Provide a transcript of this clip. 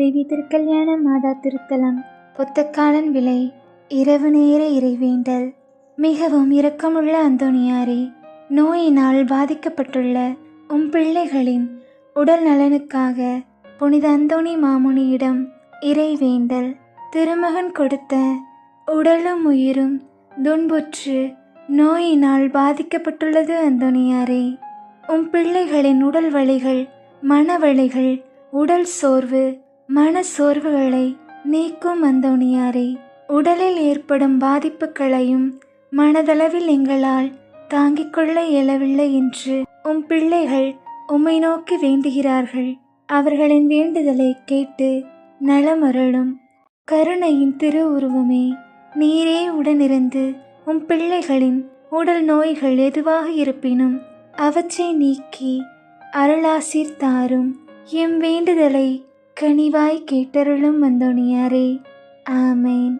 தேவி திருக்கல்யாண மாதா திருத்தலம். புத்தக்காலன் விலை. இரவு நேர இறைவேண்டல். மிகவும் இரக்கமுள்ள அந்தோணியாரே, நோயினால் பாதிக்கப்பட்டுள்ள உம் பிள்ளைகளின் உடல் நலனுக்காக புனித அந்தோணி மாமுனியிடம் இறைவேண்டல். திருமகன் கொடுத்த உடலும் உயிரும் துன்புற்று நோயினால் பாதிக்கப்பட்டுள்ளது அந்தோணியாரே. உம் பிள்ளைகளின் உடல் வலிகள், மனவழிகள், உடல் சோர்வு, மன சோர்வுகளை நீக்கும் அந்தோணியாரே. உடலில் ஏற்படும் பாதிப்புகளையும் மனதளவில் எங்களால் தாங்கிக் கொள்ள இயலவில்லை என்று உம் பிள்ளைகள் உம்மை நோக்கி வேண்டுகிறார்கள். அவர்களின் வேண்டுதலை கேட்டு நலமருளும். கருணையின் திரு உருவமே, நீரே உடனிருந்து உம் பிள்ளைகளின் உடல் நோய்கள் எதுவாக இருப்பினும் அவற்றை நீக்கி அருளாசீர் தாரும். எம் வேண்டுதலை கனிவாய் கேட்டருளும் அந்தோணியாரே. ஆமேன்.